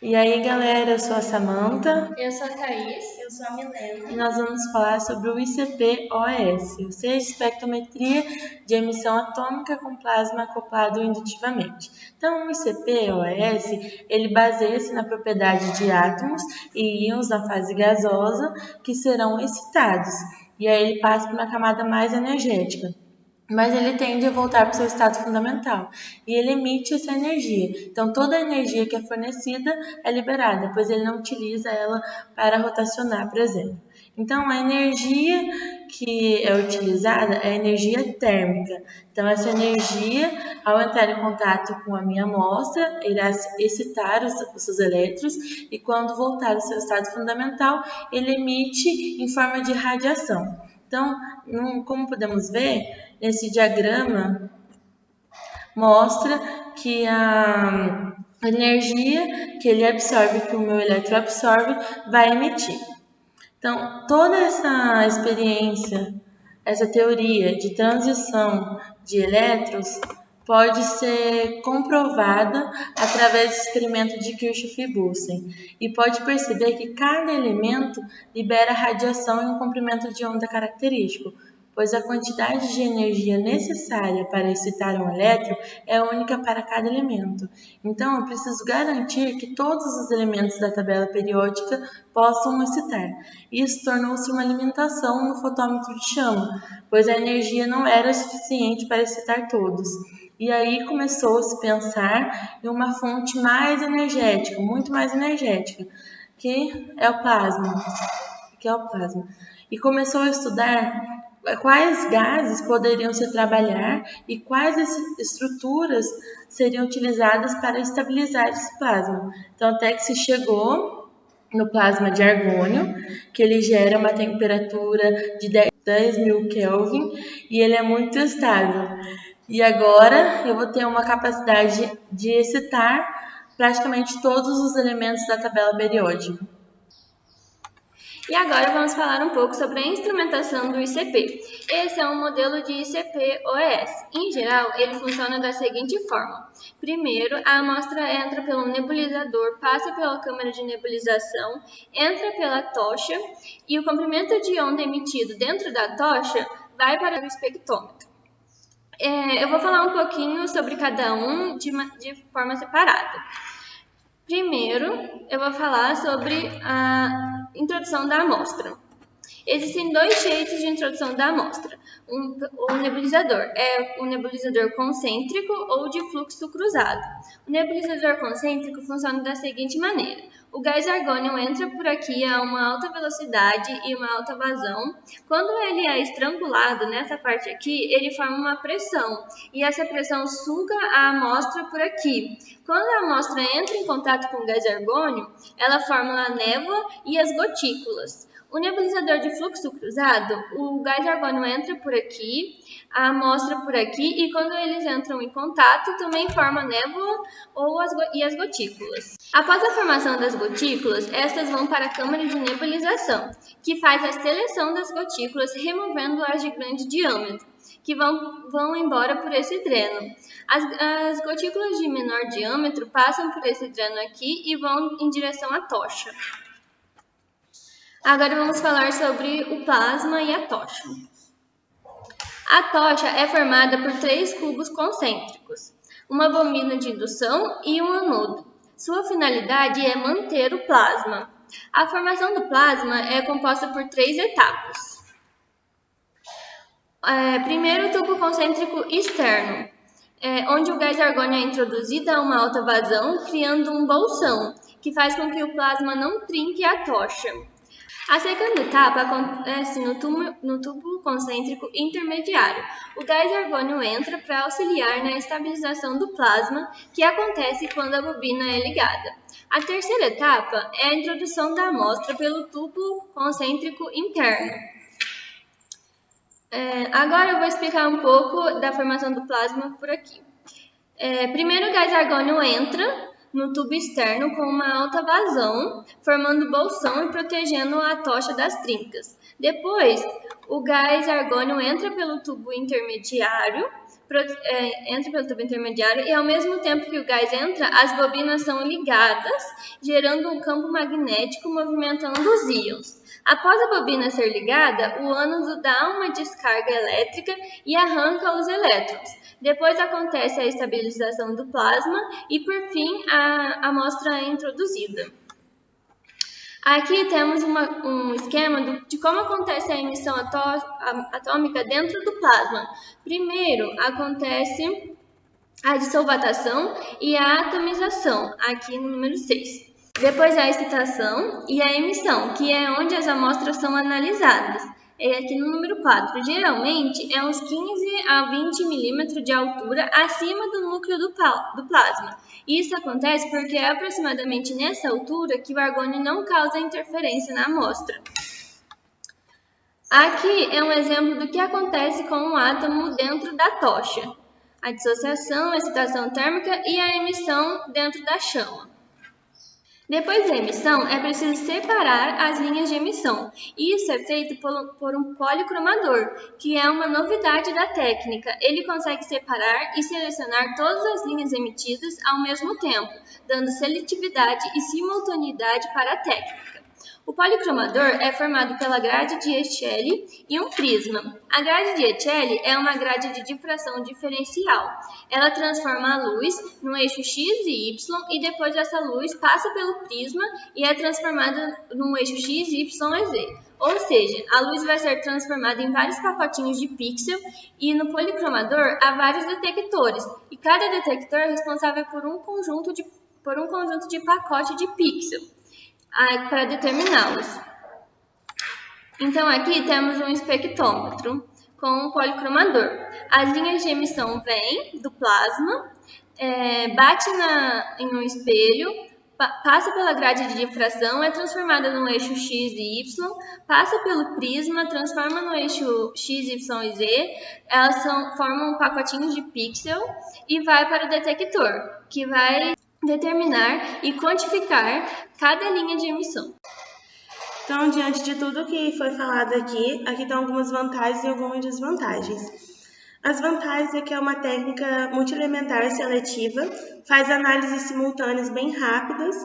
E aí, galera, eu sou a Samantha. Eu sou a Thaís. Eu sou a Milena. E nós vamos falar sobre o ICP-OS, ou seja, espectrometria de emissão atômica com plasma acoplado indutivamente. Então, o ICP-OS, ele baseia-se na propriedade de átomos e íons na fase gasosa que serão excitados. E aí ele passa para uma camada mais energética. Mas ele tende a voltar para o seu estado fundamental e ele emite essa energia. Então, toda a energia que é fornecida é liberada, pois ele não utiliza ela para rotacionar, por exemplo. Então, a energia que é utilizada é a energia térmica. Então, essa energia, ao entrar em contato com a minha amostra, irá excitar os seus elétrons e, quando voltar ao seu estado fundamental, ele emite em forma de radiação. Então, como podemos ver, esse diagrama mostra que a energia que ele absorve, que o meu elétron absorve, vai emitir. Então, toda essa experiência, essa teoria de transição de elétrons pode ser comprovada através do experimento de Kirchhoff-Bunsen e pode perceber que cada elemento libera radiação em um comprimento de onda característico, pois a quantidade de energia necessária para excitar um elétron é única para cada elemento. Então, eu preciso garantir que todos os elementos da tabela periódica possam excitar. Isso tornou-se uma limitação no fotômetro de chama, pois a energia não era suficiente para excitar todos. E aí começou a se pensar em uma fonte mais energética, muito mais energética, que é o plasma. E começou a estudar quais gases poderiam se trabalhar e quais estruturas seriam utilizadas para estabilizar esse plasma. Então, até que se chegou no plasma de argônio, que ele gera uma temperatura de 10.000 Kelvin e ele é muito estável. E agora eu vou ter uma capacidade de excitar praticamente todos os elementos da tabela periódica. E agora vamos falar um pouco sobre a instrumentação do ICP. Esse é um modelo de ICP-OS. Em geral, ele funciona da seguinte forma. Primeiro, a amostra entra pelo nebulizador, passa pela câmara de nebulização, entra pela tocha e o comprimento de onda emitido dentro da tocha vai para o espectrômetro. Eu vou falar um pouquinho sobre cada um de forma separada. Primeiro, eu vou falar sobre a introdução da amostra. Existem dois jeitos de introdução da amostra. O nebulizador é o nebulizador concêntrico ou de fluxo cruzado. O nebulizador concêntrico funciona da seguinte maneira. O gás argônio entra por aqui a uma alta velocidade e uma alta vazão. Quando ele é estrangulado nessa parte aqui, ele forma uma pressão e essa pressão suga a amostra por aqui. Quando a amostra entra em contato com o gás argônio, ela forma a névoa e as gotículas. O nebulizador de fluxo cruzado, o gás argônio entra por aqui, a amostra por aqui, e quando eles entram em contato, também forma a névoa e as gotículas. Após a formação das gotículas, estas vão para a câmara de nebulização, que faz a seleção das gotículas, removendo as de grande diâmetro, que vão embora por esse dreno. As gotículas de menor diâmetro passam por esse dreno aqui e vão em direção à tocha. Agora vamos falar sobre o plasma e a tocha. A tocha é formada por 3 cubos concêntricos, uma bobina de indução e um anodo. Sua finalidade é manter o plasma. A formação do plasma é composta por 3 etapas. Primeiro, o tubo concêntrico externo, onde o gás argônio é introduzido a uma alta vazão, criando um bolsão, que faz com que o plasma não trinque a tocha. A segunda etapa acontece no tubo concêntrico intermediário. O gás argônio entra para auxiliar na estabilização do plasma, que acontece quando a bobina é ligada. A terceira etapa é a introdução da amostra pelo tubo concêntrico interno. Agora eu vou explicar um pouco da formação do plasma por aqui. Primeiro, o gás argônio entra no tubo externo com uma alta vazão, formando bolsão e protegendo a tocha das trincas. Depois, o gás argônio entra pelo tubo intermediário, entra pelo tubo intermediário e ao mesmo tempo que o gás entra, as bobinas são ligadas, gerando um campo magnético movimentando os íons. Após a bobina ser ligada, o ânodo dá uma descarga elétrica e arranca os elétrons. Depois acontece a estabilização do plasma e, por fim, a amostra é introduzida. Aqui temos um esquema de como acontece a emissão atômica dentro do plasma. Primeiro, acontece a dissolvatação e a atomização, aqui no número 6. Depois a excitação e a emissão, que é onde as amostras são analisadas, aqui no número 4. Geralmente é uns 15 a 20 milímetros de altura acima do núcleo do plasma. Isso acontece porque é aproximadamente nessa altura que o argônio não causa interferência na amostra. Aqui é um exemplo do que acontece com um átomo dentro da tocha: a dissociação, a excitação térmica e a emissão dentro da chama. Depois da emissão, é preciso separar as linhas de emissão. Isso é feito por um policromador, que é uma novidade da técnica. Ele consegue separar e selecionar todas as linhas emitidas ao mesmo tempo, dando seletividade e simultaneidade para a técnica. O policromador é formado pela grade de Echelli e um prisma. A grade de Echelli é uma grade de difração diferencial. Ela transforma a luz no eixo X e Y e depois essa luz passa pelo prisma e é transformada no eixo X, Y e Z. Ou seja, a luz vai ser transformada em vários pacotinhos de pixel e no policromador há vários detectores e cada detector é responsável por um conjunto de pacote de pixel para determiná-los. Então aqui temos um espectrômetro com um policromador. As linhas de emissão vêm do plasma, bate em um espelho, passa pela grade de difração, é transformada no eixo X e Y, passa pelo prisma, transforma no eixo X, Y e Z, elas formam pacotinhos de pixel e vai para o detector, que vai determinar e quantificar cada linha de emissão. Então, diante de tudo que foi falado aqui estão algumas vantagens e algumas desvantagens. As vantagens é que é uma técnica multielementar seletiva, faz análises simultâneas bem rápidas,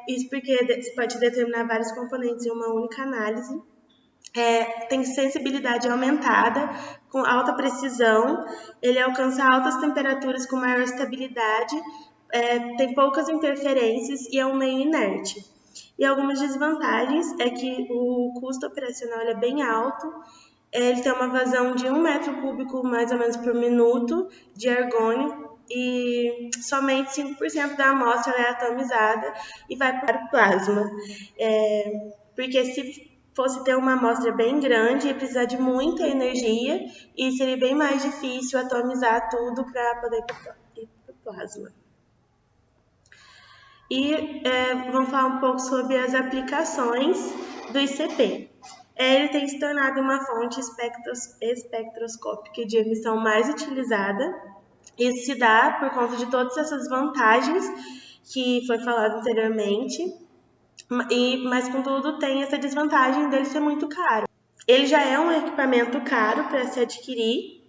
isso porque você pode determinar vários componentes em uma única análise. Tem sensibilidade aumentada, com alta precisão, ele alcança altas temperaturas com maior estabilidade, tem poucas interferências e é um meio inerte. E algumas desvantagens é que o custo operacional é bem alto, ele tem uma vazão de 1 metro cúbico mais ou menos por minuto de argônio e somente 5% da amostra é atomizada e vai para o plasma. Porque se fosse ter uma amostra bem grande, ia precisar de muita energia e seria bem mais difícil atomizar tudo para poder ir para o plasma. E vamos falar um pouco sobre as aplicações do ICP. Ele tem se tornado uma fonte espectroscópica de emissão mais utilizada. Isso se dá por conta de todas essas vantagens que foi falado anteriormente, mas contudo tem essa desvantagem dele ser muito caro. Ele já é um equipamento caro para se adquirir,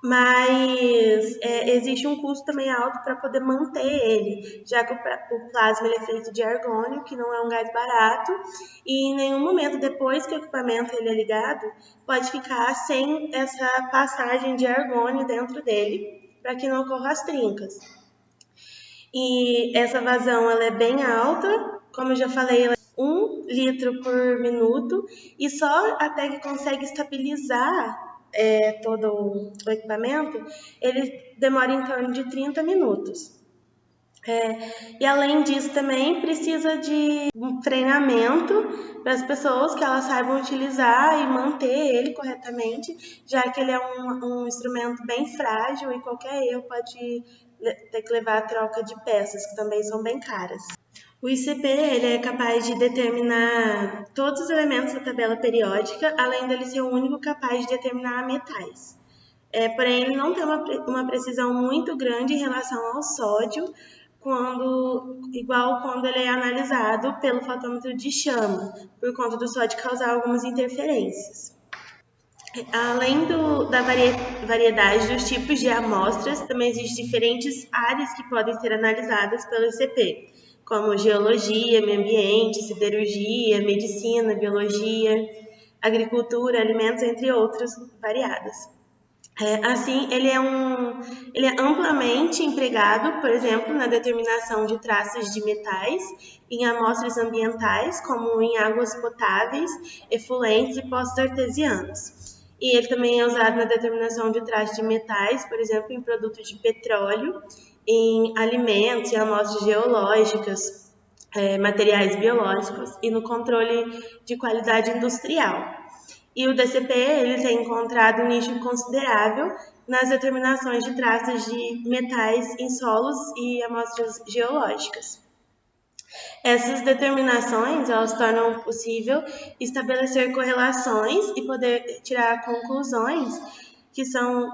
mas existe um custo também alto para poder manter ele, já que o plasma ele é feito de argônio, que não é um gás barato, e em nenhum momento depois que o equipamento ele é ligado, pode ficar sem essa passagem de argônio dentro dele, para que não ocorra as trincas. E essa vazão ela é bem alta, como eu já falei, ela é 1 litro por minuto, e só até que consegue estabilizar todo o equipamento, ele demora em torno de 30 minutos. E além disso também precisa de um treinamento para as pessoas que elas saibam utilizar e manter ele corretamente, já que ele é um instrumento bem frágil e qualquer erro pode ter que levar a troca de peças, que também são bem caras. O ICP ele é capaz de determinar todos os elementos da tabela periódica, além dele ser o único capaz de determinar metais. Porém, ele não tem uma precisão muito grande em relação ao sódio, igual quando ele é analisado pelo fotômetro de chama, por conta do sódio causar algumas interferências. Além da variedade dos tipos de amostras, também existem diferentes áreas que podem ser analisadas pelo ICP, como geologia, meio ambiente, siderurgia, medicina, biologia, agricultura, alimentos, entre outras variadas. Assim, ele é amplamente empregado, por exemplo, na determinação de traços de metais em amostras ambientais, como em águas potáveis, efluentes e poços artesianos. E ele também é usado na determinação de traços de metais, por exemplo, em produtos de petróleo, em alimentos e amostras geológicas, materiais biológicos e no controle de qualidade industrial. E o DCP ele tem encontrado um nicho considerável nas determinações de traços de metais em solos e amostras geológicas. Essas determinações elas tornam possível estabelecer correlações e poder tirar conclusões que são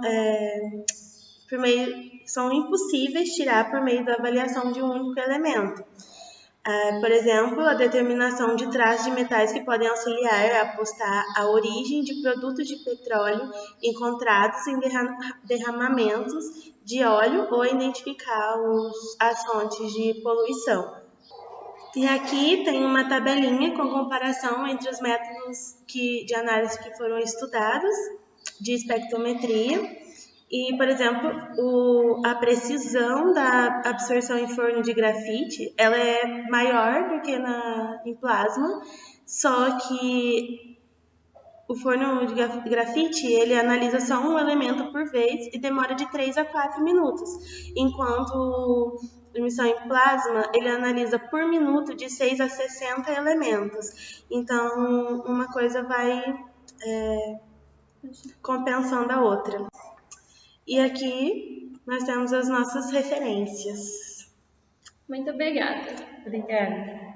são impossíveis tirar por meio da avaliação de um único elemento. Por exemplo, a determinação de traços de metais que podem auxiliar a apostar a origem de produtos de petróleo encontrados em derramamentos de óleo ou identificar as fontes de poluição. E aqui tem uma tabelinha com comparação entre os métodos de análise que foram estudados de espectrometria. E, por exemplo, a precisão da absorção em forno de grafite, ela é maior do que em plasma, só que o forno de grafite, ele analisa só um elemento por vez e demora de 3 a 4 minutos, enquanto a emissão em plasma, ele analisa por minuto de 6 a 60 elementos. Então, uma coisa vai compensando a outra. E aqui nós temos as nossas referências. Muito obrigada. Obrigada.